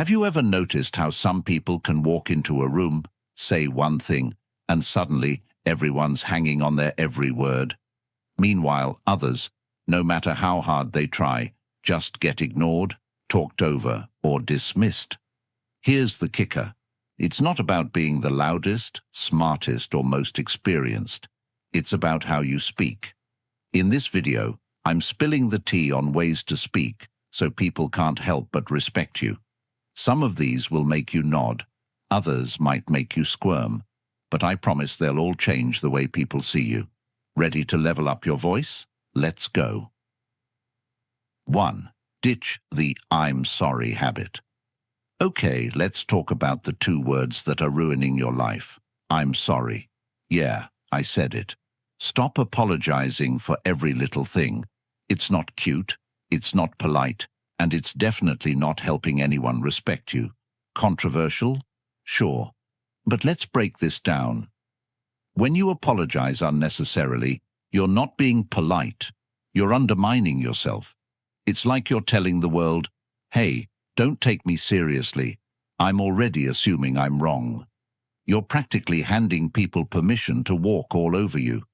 Have you ever noticed how some people can walk into a room, say one thing, and suddenly everyone's hanging on their every word? Meanwhile, others, no matter how hard they try, just get ignored, talked over, or dismissed. Here's the kicker. It's not about being the loudest, smartest, or most experienced. It's about how you speak. In this video, I'm spilling the tea on ways to speak so people can't help but respect you. Some of these will make you nod, others might make you squirm, but I promise they'll all change the way people see you. Ready to level up your voice? Let's go. 1. Ditch the "I'm sorry" habit. Okay, let's talk about the two words that are ruining your life. I'm sorry. Yeah, I said it. Stop apologizing for every little thing. It's not cute, it's not polite, and it's definitely not helping anyone respect you. Controversial? Sure. But let's break this down. When you apologize unnecessarily, you're not being polite. You're undermining yourself. It's like you're telling the world, hey, don't take me seriously. I'm already assuming I'm wrong. You're practically handing people permission to walk all over you.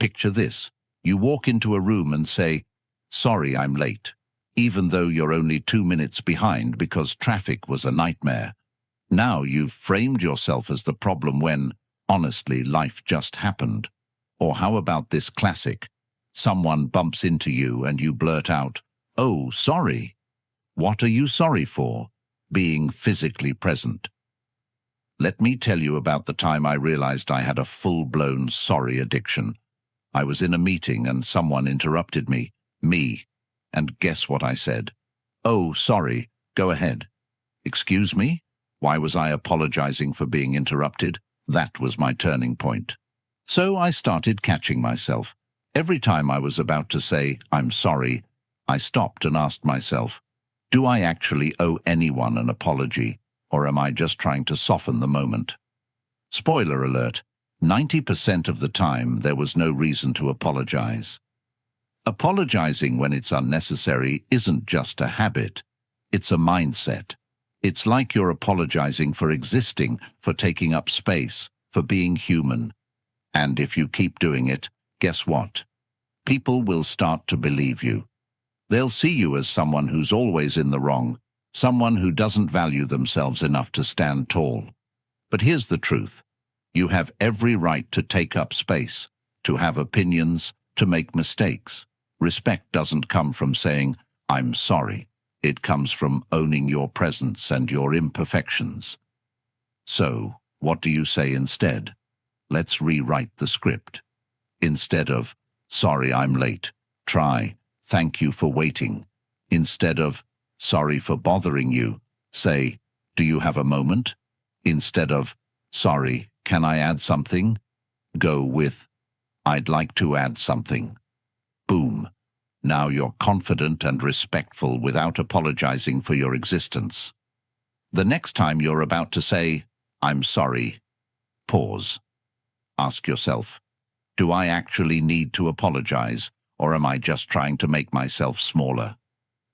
Picture this. You walk into a room and say, sorry, I'm late, even though you're only 2 minutes behind because traffic was a nightmare. Now you've framed yourself as the problem when, honestly, life just happened. Or how about this classic? Someone bumps into you and you blurt out, oh, sorry. What are you sorry for? Being physically present. Let me tell you about the time I realized I had a full-blown sorry addiction. I was in a meeting and someone interrupted me, and guess what I said? Oh, sorry, go ahead. Excuse me? Why was I apologizing for being interrupted? That was my turning point. So I started catching myself. Every time I was about to say, I'm sorry, I stopped and asked myself, do I actually owe anyone an apology, or am I just trying to soften the moment? Spoiler alert, 90% of the time there was no reason to apologize. Apologizing when it's unnecessary isn't just a habit, it's a mindset. It's like you're apologizing for existing, for taking up space, for being human. And if you keep doing it, guess what? People will start to believe you. They'll see you as someone who's always in the wrong, someone who doesn't value themselves enough to stand tall. But here's the truth. You have every right to take up space, to have opinions, to make mistakes. Respect doesn't come from saying, I'm sorry. It comes from owning your presence and your imperfections. So, what do you say instead? Let's rewrite the script. Instead of, sorry I'm late, try, thank you for waiting. Instead of, sorry for bothering you, say, do you have a moment? Instead of, sorry, can I add something? Go with, I'd like to add something. Boom. Now you're confident and respectful without apologizing for your existence. The next time you're about to say, I'm sorry, pause. Ask yourself, do I actually need to apologize, or am I just trying to make myself smaller?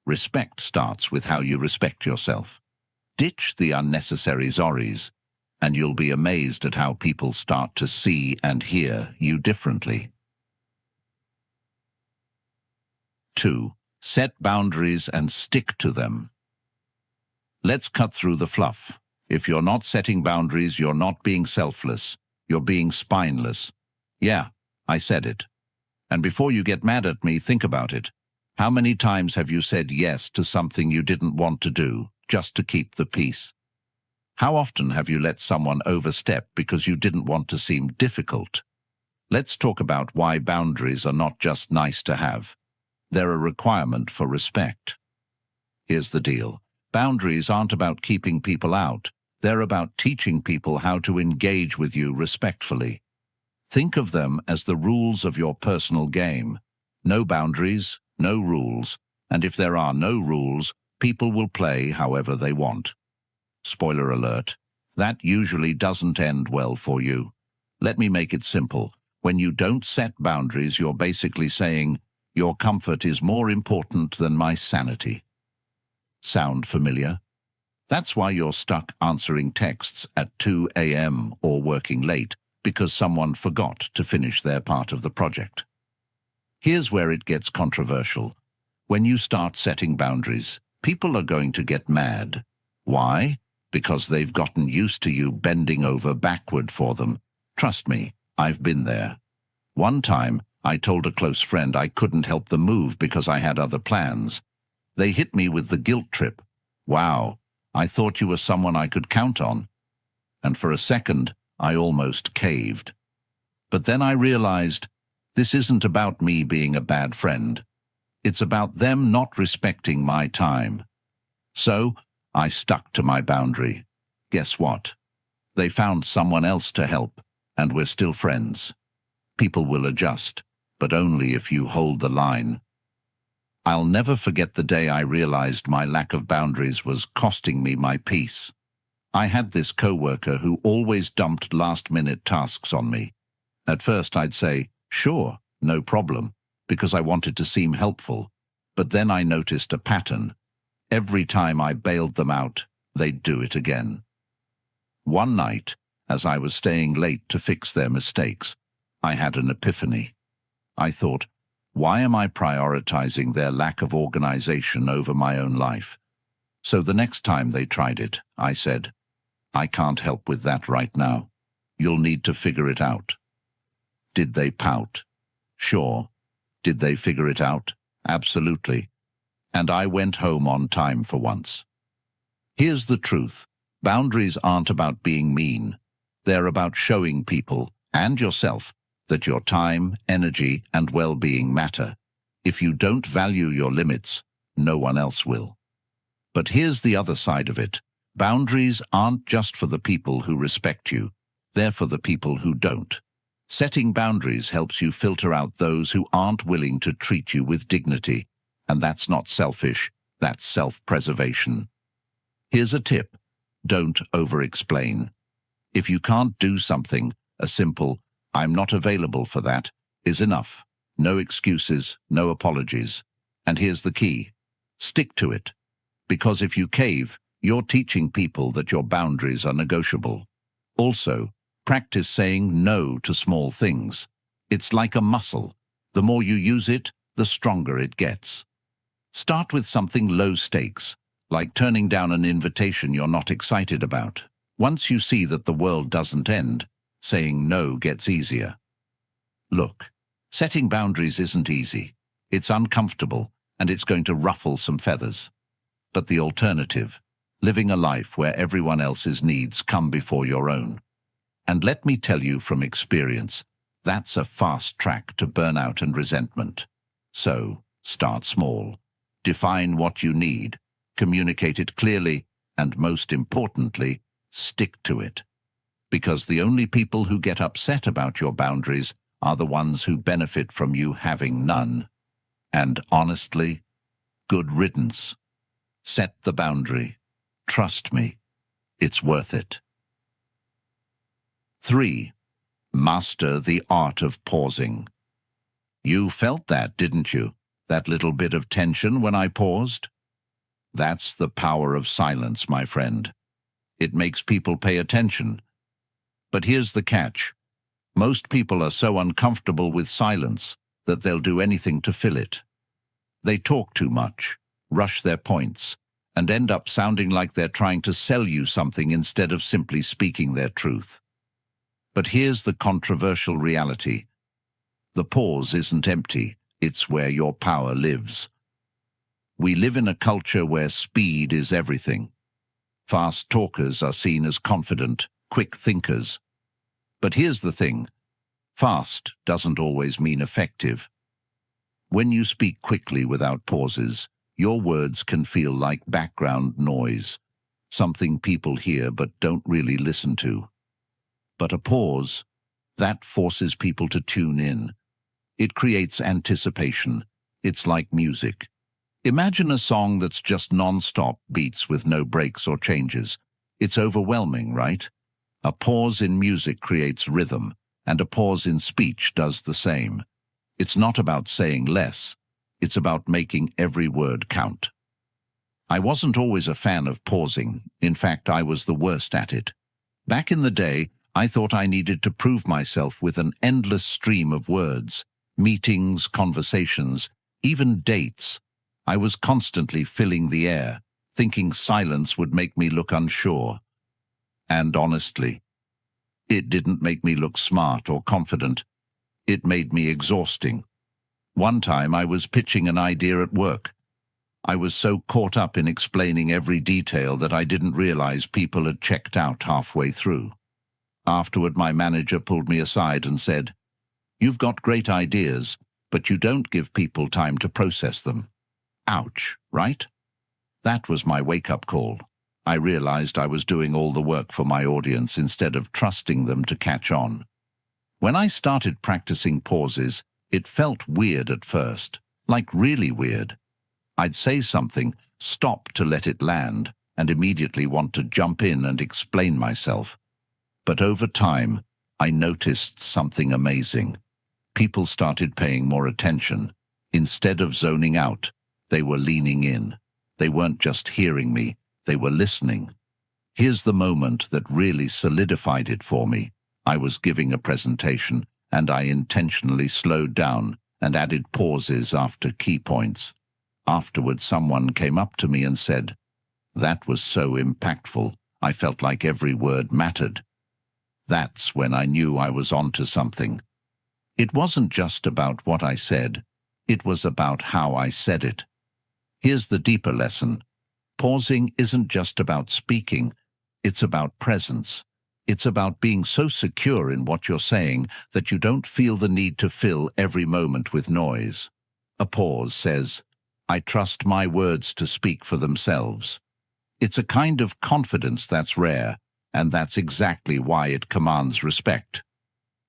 Respect starts with how you respect yourself. Ditch the unnecessary sorries, and you'll be amazed at how people start to see and hear you differently. 2. Set boundaries and stick to them. Let's cut through the fluff. If you're not setting boundaries, you're not being selfless. You're being spineless. Yeah, I said it. And before you get mad at me, think about it. How many times have you said yes to something you didn't want to do, just to keep the peace? How often have you let someone overstep because you didn't want to seem difficult? Let's talk about why boundaries are not just nice to have. They're a requirement for respect. Here's the deal. Boundaries aren't about keeping people out. They're about teaching people how to engage with you respectfully. Think of them as the rules of your personal game. No boundaries, no rules, and if there are no rules, people will play however they want. Spoiler alert, that usually doesn't end well for you. Let me make it simple. When you don't set boundaries, you're basically saying, your comfort is more important than my sanity. Sound familiar? That's why you're stuck answering texts at 2 a.m. or working late because someone forgot to finish their part of the project. Here's where it gets controversial. When you start setting boundaries, people are going to get mad. Why? Because they've gotten used to you bending over backward for them. Trust me, I've been there. One time, I told a close friend I couldn't help them move because I had other plans. They hit me with the guilt trip. Wow, I thought you were someone I could count on. And for a second, I almost caved. But then I realized, this isn't about me being a bad friend. It's about them not respecting my time. So, I stuck to my boundary. Guess what? They found someone else to help, and we're still friends. People will adjust, but only if you hold the line. I'll never forget the day I realized my lack of boundaries was costing me my peace. I had this coworker who always dumped last-minute tasks on me. At first I'd say, sure, no problem, because I wanted to seem helpful. But then I noticed a pattern. Every time I bailed them out, they'd do it again. One night, as I was staying late to fix their mistakes, I had an epiphany. I thought, why am I prioritizing their lack of organization over my own life? So the next time they tried it, I said, I can't help with that right now. You'll need to figure it out. Did they pout? Sure. Did they figure it out? Absolutely. And I went home on time for once. Here's the truth. Boundaries aren't about being mean. They're about showing people, and yourself, that your time, energy, and well-being matter. If you don't value your limits, no one else will. But here's the other side of it. Boundaries aren't just for the people who respect you. They're for the people who don't. Setting boundaries helps you filter out those who aren't willing to treat you with dignity. And that's not selfish, that's self-preservation. Here's a tip. Don't over-explain. If you can't do something, a simple, I'm not available for that, is enough. No excuses, no apologies. And here's the key. Stick to it. Because if you cave, you're teaching people that your boundaries are negotiable. Also, practice saying no to small things. It's like a muscle. The more you use it, the stronger it gets. Start with something low stakes, like turning down an invitation you're not excited about. Once you see that the world doesn't end, saying no gets easier. Look, setting boundaries isn't easy. It's uncomfortable, and it's going to ruffle some feathers. But the alternative, living a life where everyone else's needs come before your own. And let me tell you from experience, that's a fast track to burnout and resentment. So, start small. Define what you need, communicate it clearly, and most importantly, stick to it. Because the only people who get upset about your boundaries are the ones who benefit from you having none. And honestly, good riddance. Set the boundary. Trust me, it's worth it. 3. Master the art of pausing. You felt that, didn't you? That little bit of tension when I paused? That's the power of silence, my friend. It makes people pay attention. But here's the catch. Most people are so uncomfortable with silence that they'll do anything to fill it. They talk too much, rush their points, and end up sounding like they're trying to sell you something instead of simply speaking their truth. But here's the controversial reality. The pause isn't empty. It's where your power lives. We live in a culture where speed is everything. Fast talkers are seen as confident, quick thinkers. But here's the thing. Fast doesn't always mean effective. When you speak quickly without pauses, your words can feel like background noise, something people hear but don't really listen to. But a pause, that forces people to tune in. It creates anticipation. It's like music. Imagine a song that's just non-stop beats with no breaks or changes. It's overwhelming, right? A pause in music creates rhythm, and a pause in speech does the same. It's not about saying less. It's about making every word count. I wasn't always a fan of pausing. In fact, I was the worst at it. Back in the day, I thought I needed to prove myself with an endless stream of words, meetings, conversations, even dates. I was constantly filling the air, thinking silence would make me look unsure. And honestly, it didn't make me look smart or confident. It made me exhausting. One time I was pitching an idea at work. I was so caught up in explaining every detail that I didn't realize people had checked out halfway through. Afterward, my manager pulled me aside and said, "You've got great ideas, but you don't give people time to process them." Ouch, right? That was my wake-up call. I realized I was doing all the work for my audience instead of trusting them to catch on. When I started practicing pauses, it felt weird at first, like really weird. I'd say something, stop to let it land, and immediately want to jump in and explain myself. But over time, I noticed something amazing. People started paying more attention. Instead of zoning out, they were leaning in. They weren't just hearing me, they were listening. Here's the moment that really solidified it for me. I was giving a presentation, and I intentionally slowed down and added pauses after key points. Afterward, someone came up to me and said, "That was so impactful. I felt like every word mattered." That's when I knew I was onto something. It wasn't just about what I said, it was about how I said it. Here's the deeper lesson. Pausing isn't just about speaking, it's about presence. It's about being so secure in what you're saying that you don't feel the need to fill every moment with noise. A pause says, "I trust my words to speak for themselves." It's a kind of confidence that's rare, and that's exactly why it commands respect.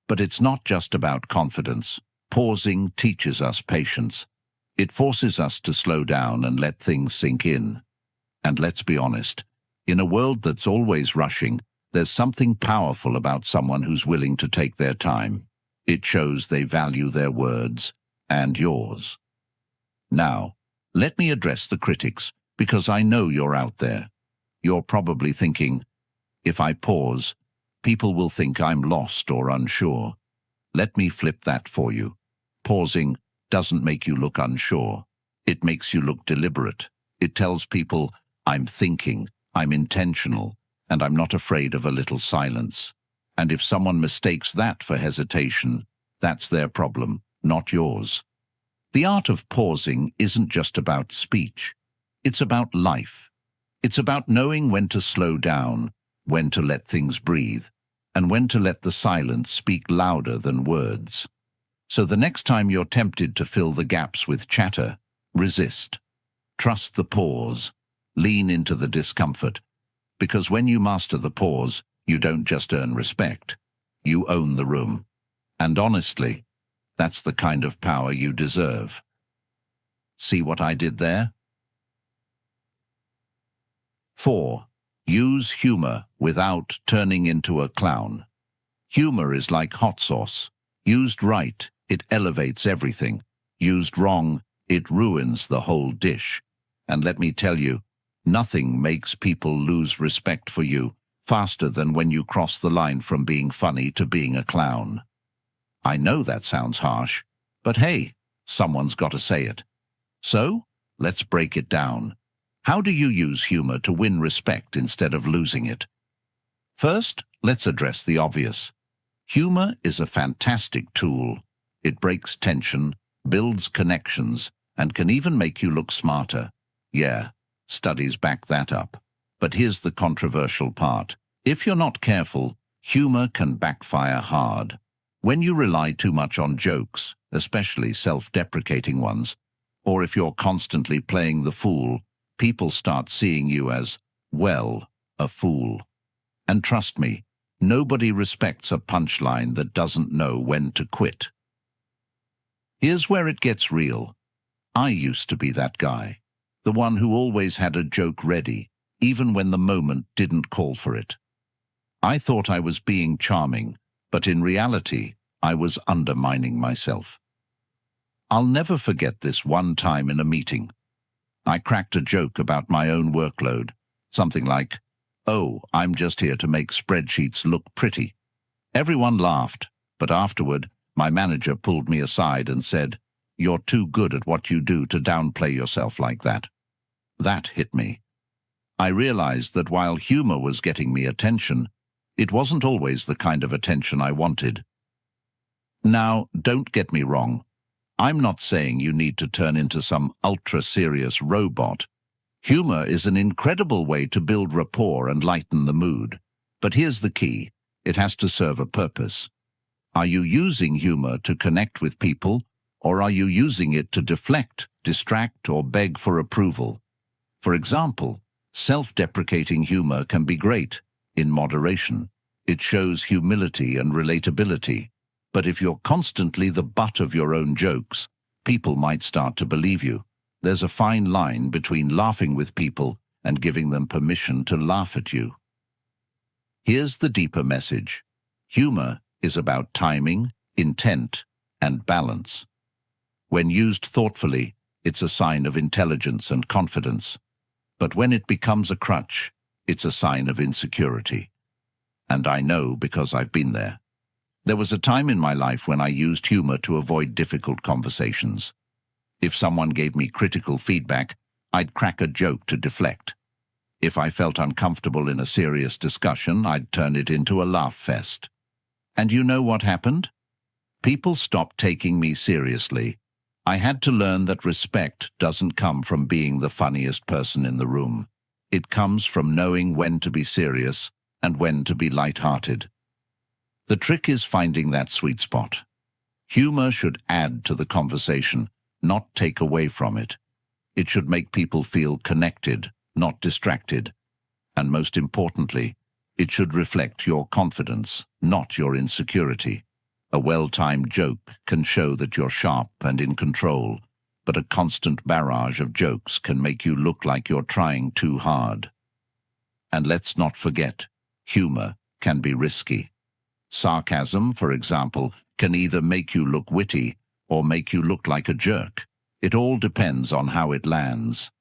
But it's not just about confidence. Pausing teaches us patience. It forces us to slow down and let things sink in. And let's be honest, in a world that's always rushing, there's something powerful about someone who's willing to take their time. It shows they value their words and yours. Now, let me address the critics, because I know you're out there. You're probably thinking, if I pause, people will think I'm lost or unsure. Let me flip that for you. Pausing doesn't make you look unsure. It makes you look deliberate. It tells people, I'm thinking, I'm intentional, and I'm not afraid of a little silence. And if someone mistakes that for hesitation, that's their problem, not yours. The art of pausing isn't just about speech. It's about life. It's about knowing when to slow down, when to let things breathe, and when to let the silence speak louder than words. So the next time you're tempted to fill the gaps with chatter, resist. Trust the pause. Lean into the discomfort. Because when you master the pause, you don't just earn respect. You own the room. And honestly, that's the kind of power you deserve. See what I did there? 4. Use humor without turning into a clown. Humor is like hot sauce. Used right, it elevates everything. Used wrong, it ruins the whole dish. And let me tell you, nothing makes people lose respect for you faster than when you cross the line from being funny to being a clown. I know that sounds harsh, but hey, someone's got to say it. So, let's break it down. How do you use humor to win respect instead of losing it? First, let's address the obvious. Humor is a fantastic tool. It breaks tension, builds connections, and can even make you look smarter. Yeah, studies back that up. But here's the controversial part. If you're not careful, humor can backfire hard. When you rely too much on jokes, especially self-deprecating ones, or if you're constantly playing the fool, people start seeing you as, well, a fool. And trust me, nobody respects a punchline that doesn't know when to quit. Here's where it gets real. I used to be that guy, the one who always had a joke ready, even when the moment didn't call for it. I thought I was being charming, but in reality, I was undermining myself. I'll never forget this one time in a meeting. I cracked a joke about my own workload, something like, "Oh, I'm just here to make spreadsheets look pretty." Everyone laughed, but afterward, my manager pulled me aside and said, "You're too good at what you do to downplay yourself like that." That hit me. I realized that while humor was getting me attention, it wasn't always the kind of attention I wanted. Now, don't get me wrong. I'm not saying you need to turn into some ultra-serious robot. Humor is an incredible way to build rapport and lighten the mood. But here's the key. It has to serve a purpose. Are you using humor to connect with people, or are you using it to deflect, distract, or beg for approval? For example, self-deprecating humor can be great, in moderation. It shows humility and relatability. But if you're constantly the butt of your own jokes, people might start to believe you. There's a fine line between laughing with people and giving them permission to laugh at you. Here's the deeper message. Humor is about timing, intent, and balance. When used thoughtfully, it's a sign of intelligence and confidence. But when it becomes a crutch, it's a sign of insecurity. And I know because I've been there. There was a time in my life when I used humor to avoid difficult conversations. If someone gave me critical feedback, I'd crack a joke to deflect. If I felt uncomfortable in a serious discussion, I'd turn it into a laugh fest. And you know what happened? People stopped taking me seriously. I had to learn that respect doesn't come from being the funniest person in the room. It comes from knowing when to be serious and when to be light-hearted. The trick is finding that sweet spot. Humor should add to the conversation, not take away from it. It should make people feel connected, not distracted. And most importantly, it should reflect your confidence, not your insecurity. A well-timed joke can show that you're sharp and in control, but a constant barrage of jokes can make you look like you're trying too hard. And let's not forget, humor can be risky. Sarcasm, for example, can either make you look witty or make you look like a jerk. It all depends on how it lands.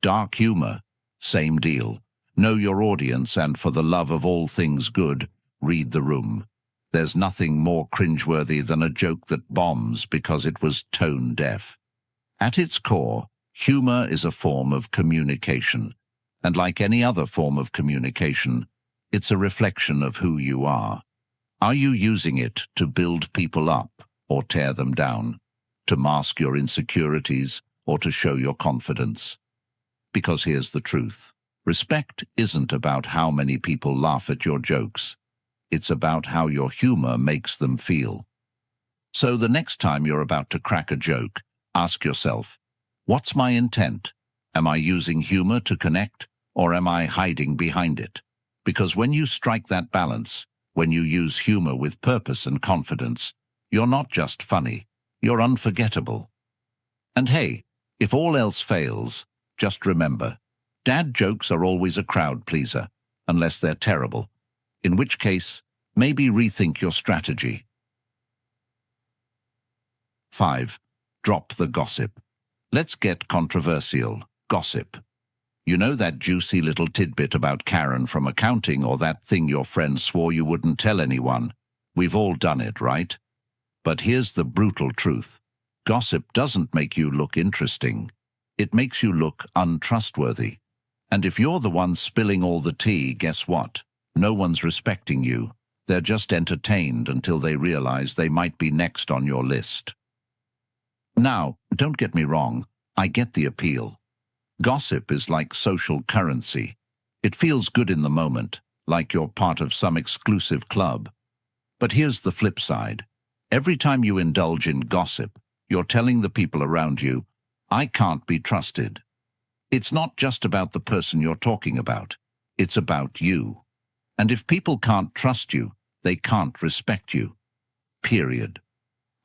Dark humor, same deal. Know your audience and for the love of all things good, read the room. There's nothing more cringeworthy than a joke that bombs because it was tone deaf. At its core, humor is a form of communication. And like any other form of communication, it's a reflection of who you are. Are you using it to build people up or tear them down? To mask your insecurities or to show your confidence? Because here's the truth. Respect isn't about how many people laugh at your jokes. It's about how your humor makes them feel. So the next time you're about to crack a joke, ask yourself, what's my intent? Am I using humor to connect, or am I hiding behind it? Because when you strike that balance, when you use humor with purpose and confidence, you're not just funny, you're unforgettable. And hey, if all else fails, just remember, dad jokes are always a crowd pleaser, unless they're terrible. In which case, maybe rethink your strategy. 5. Drop the gossip. Let's get controversial. Gossip. You know that juicy little tidbit about Karen from accounting or that thing your friend swore you wouldn't tell anyone? We've all done it, right? But here's the brutal truth. Gossip doesn't make you look interesting. It makes you look untrustworthy. And if you're the one spilling all the tea, guess what? No one's respecting you. They're just entertained until they realize they might be next on your list. Now, don't get me wrong, I get the appeal. Gossip is like social currency. It feels good in the moment, like you're part of some exclusive club. But here's the flip side. Every time you indulge in gossip, you're telling the people around you, I can't be trusted. It's not just about the person you're talking about. It's about you. And if people can't trust you, they can't respect you. Period.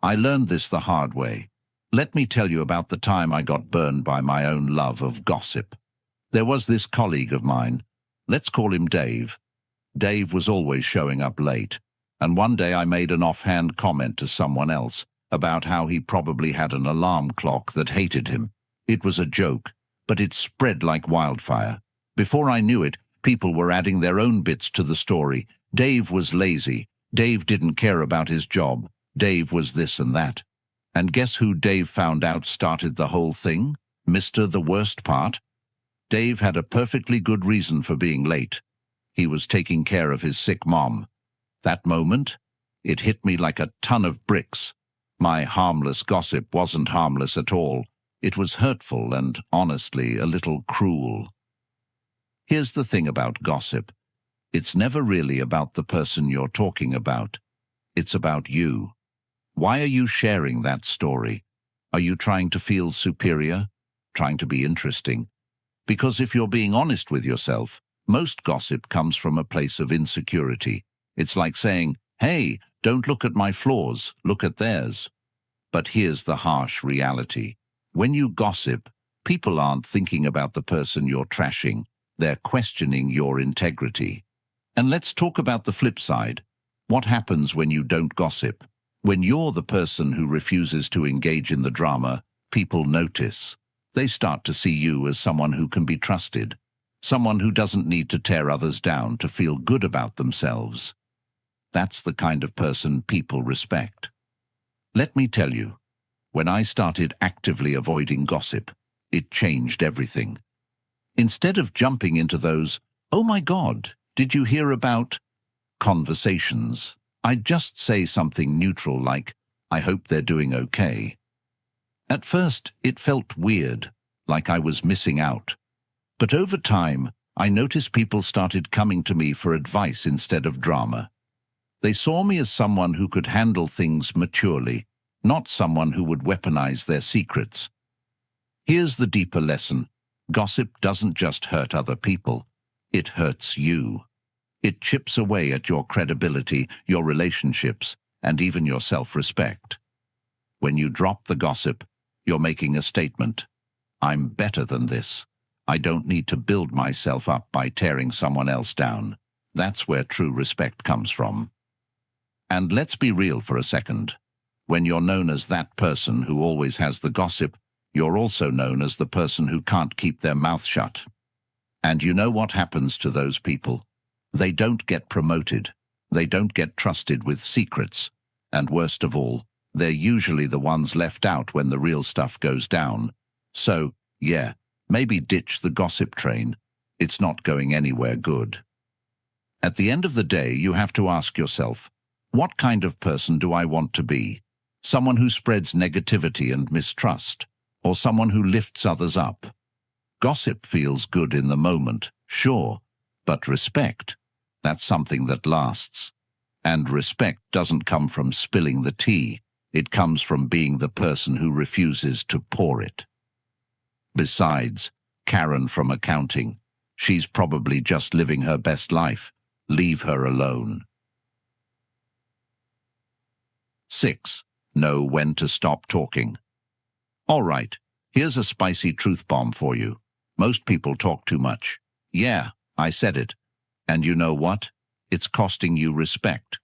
I learned this the hard way. Let me tell you about the time I got burned by my own love of gossip. There was this colleague of mine. Let's call him Dave. Dave was always showing up late, and one day I made an offhand comment to someone else about how he probably had an alarm clock that hated him. It was a joke, but it spread like wildfire. Before I knew it, people were adding their own bits to the story. Dave was lazy. Dave didn't care about his job. Dave was this and that. And guess who Dave found out started the whole thing? Mr. The Worst Part. Dave had a perfectly good reason for being late. He was taking care of his sick mom. That moment, it hit me like a ton of bricks. My harmless gossip wasn't harmless at all. It was hurtful and, honestly, a little cruel. Here's the thing about gossip. It's never really about the person you're talking about. It's about you. Why are you sharing that story? Are you trying to feel superior? Trying to be interesting? Because if you're being honest with yourself, most gossip comes from a place of insecurity. It's like saying, hey, don't look at my flaws, look at theirs. But here's the harsh reality. When you gossip, people aren't thinking about the person you're trashing. They're questioning your integrity. And let's talk about the flip side. What happens when you don't gossip? When you're the person who refuses to engage in the drama, people notice. They start to see you as someone who can be trusted, someone who doesn't need to tear others down to feel good about themselves. That's the kind of person people respect. Let me tell you, when I started actively avoiding gossip, it changed everything. Instead of jumping into those, "Oh my God, did you hear about?" conversations, I'd just say something neutral like, "I hope they're doing okay." At first, it felt weird, like I was missing out. But over time, I noticed people started coming to me for advice instead of drama. They saw me as someone who could handle things maturely, not someone who would weaponize their secrets. Here's the deeper lesson. Gossip doesn't just hurt other people. It hurts you. It chips away at your credibility, your relationships, and even your self-respect. When you drop the gossip, you're making a statement. I'm better than this. I don't need to build myself up by tearing someone else down. That's where true respect comes from. And let's be real for a second. When you're known as that person who always has the gossip, you're also known as the person who can't keep their mouth shut. And you know what happens to those people? They don't get promoted. They don't get trusted with secrets. And worst of all, they're usually the ones left out when the real stuff goes down. So, yeah, maybe ditch the gossip train. It's not going anywhere good. At the end of the day, you have to ask yourself, what kind of person do I want to be? Someone who spreads negativity and mistrust, or someone who lifts others up? Gossip feels good in the moment, sure, but respect, that's something that lasts. And respect doesn't come from spilling the tea. It comes from being the person who refuses to pour it. Besides, Karen from accounting, she's probably just living her best life. Leave her alone. 6. Know when to stop talking. All right, here's a spicy truth bomb for you. Most people talk too much. Yeah, I said it. And you know what? It's costing you respect.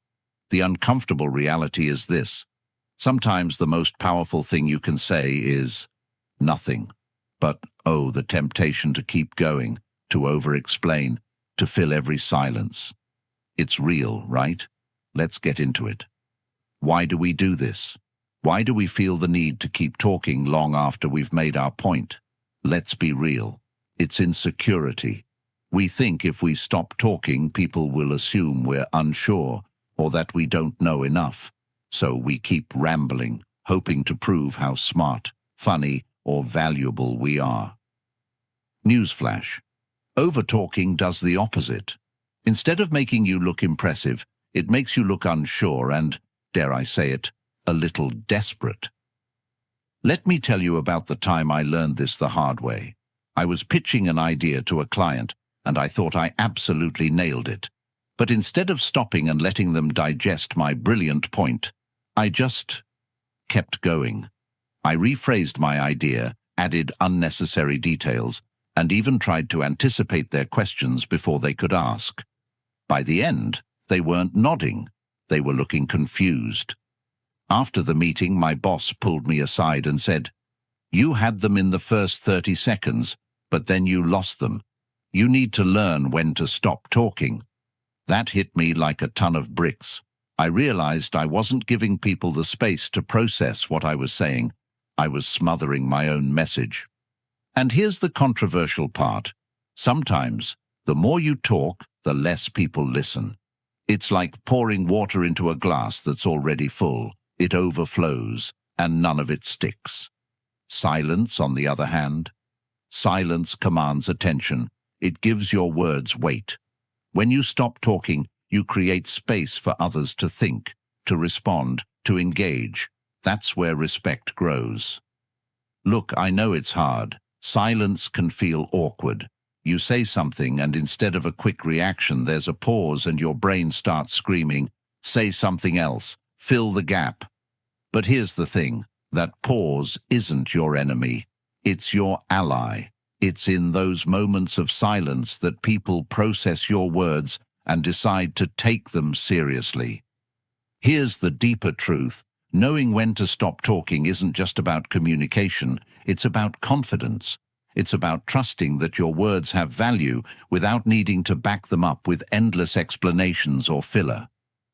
The uncomfortable reality is this. Sometimes the most powerful thing you can say is nothing. But, oh, the temptation to keep going, to over-explain, to fill every silence. It's real, right? Let's get into it. Why do we do this? Why do we feel the need to keep talking long after we've made our point? Let's be real. It's insecurity. We think if we stop talking, people will assume we're unsure or that we don't know enough. So we keep rambling, hoping to prove how smart, funny, or valuable we are. Newsflash. Over-talking does the opposite. Instead of making you look impressive, it makes you look unsure and, dare I say it, a little desperate. Let me tell you about the time I learned this the hard way. I was pitching an idea to a client, and I thought I absolutely nailed it. But instead of stopping and letting them digest my brilliant point, I just kept going. I rephrased my idea, added unnecessary details, and even tried to anticipate their questions before they could ask. By the end, they weren't nodding. They were looking confused. After the meeting, my boss pulled me aside and said, "You had them in the first 30 seconds. but then you lost them. You need to learn when to stop talking. That hit me like a ton of bricks. I realized I wasn't giving people the space to process what I was saying. I was smothering my own message. And here's the controversial part. Sometimes, the more you talk, the less people listen. It's like pouring water into a glass that's already full. It overflows, and none of it sticks. Silence, on the other hand, silence commands attention. It gives your words weight. When you stop talking, you create space for others to think, to respond, to engage. That's where respect grows. Look, I know it's hard. Silence can feel awkward. You say something and instead of a quick reaction, there's a pause and your brain starts screaming, say something else, fill the gap. But here's the thing, that pause isn't your enemy. It's your ally. It's in those moments of silence that people process your words and decide to take them seriously. Here's the deeper truth. Knowing when to stop talking isn't just about communication, it's about confidence. It's about trusting that your words have value without needing to back them up with endless explanations or filler.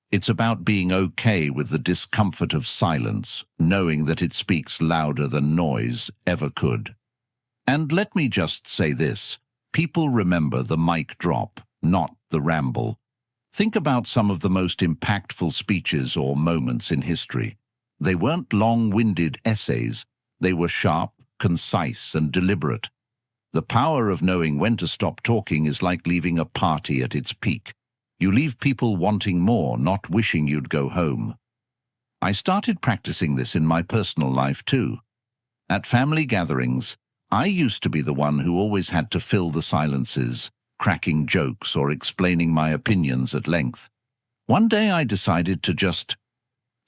It's about being okay with the discomfort of silence, knowing that it speaks louder than noise ever could. And let me just say this, people remember the mic drop, not the ramble. Think about some of the most impactful speeches or moments in history. They weren't long-winded essays. They were sharp, concise, and deliberate. The power of knowing when to stop talking is like leaving a party at its peak. You leave people wanting more, not wishing you'd go home. I started practicing this in my personal life too. At family gatherings, I used to be the one who always had to fill the silences, cracking jokes or explaining my opinions at length. One day I decided to just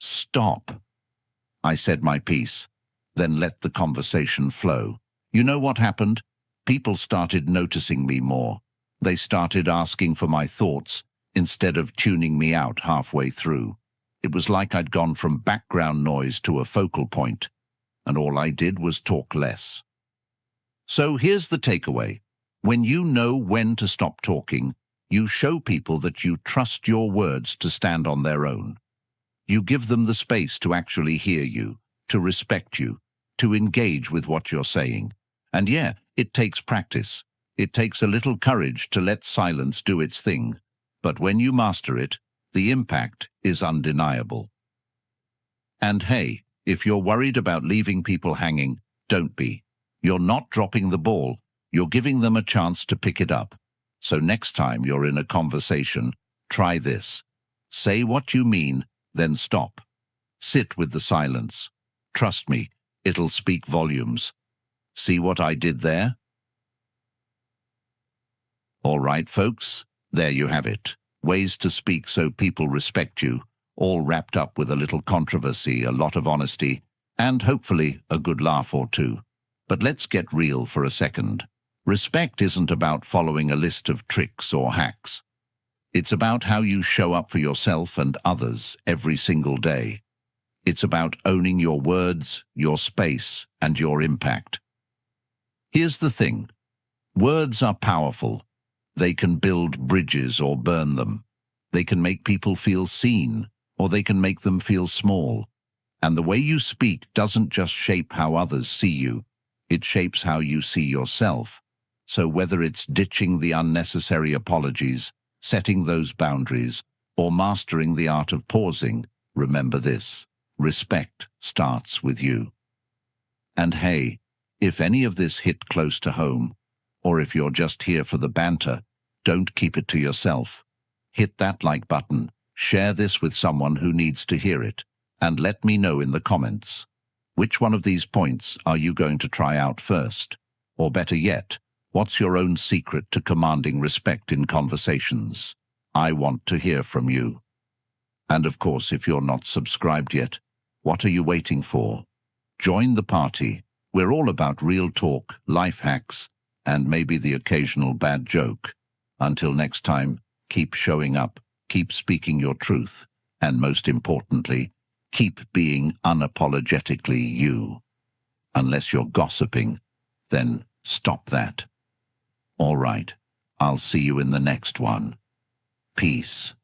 stop. I said my piece, then let the conversation flow. You know what happened? People started noticing me more. They started asking for my thoughts instead of tuning me out halfway through. It was like I'd gone from background noise to a focal point, and all I did was talk less. So here's the takeaway. When you know when to stop talking, you show people that you trust your words to stand on their own. You give them the space to actually hear you, to respect you, to engage with what you're saying. And yeah, it takes practice. It takes a little courage to let silence do its thing. But when you master it, the impact is undeniable. And hey, if you're worried about leaving people hanging, don't be. You're not dropping the ball. You're giving them a chance to pick it up. So next time you're in a conversation, try this. Say what you mean, then stop. Sit with the silence. Trust me, it'll speak volumes. See what I did there? All right, folks, there you have it. Ways to speak so people respect you, all wrapped up with a little controversy, a lot of honesty, and hopefully a good laugh or two. But let's get real for a second. Respect isn't about following a list of tricks or hacks. It's about how you show up for yourself and others every single day. It's about owning your words, your space, and your impact. Here's the thing. Words are powerful. They can build bridges or burn them. They can make people feel seen, or they can make them feel small. And the way you speak doesn't just shape how others see you. It shapes how you see yourself. So whether it's ditching the unnecessary apologies, setting those boundaries, or mastering the art of pausing, remember this. Respect starts with you. And hey, if any of this hit close to home, or if you're just here for the banter, don't keep it to yourself. Hit that like button, share this with someone who needs to hear it, and let me know in the comments. Which one of these points are you going to try out first? Or better yet, what's your own secret to commanding respect in conversations? I want to hear from you. And of course, if you're not subscribed yet, what are you waiting for? Join the party. We're all about real talk, life hacks, and maybe the occasional bad joke. Until next time, keep showing up, keep speaking your truth, and most importantly, keep being unapologetically you. Unless you're gossiping, then stop that. All right, I'll see you in the next one. Peace.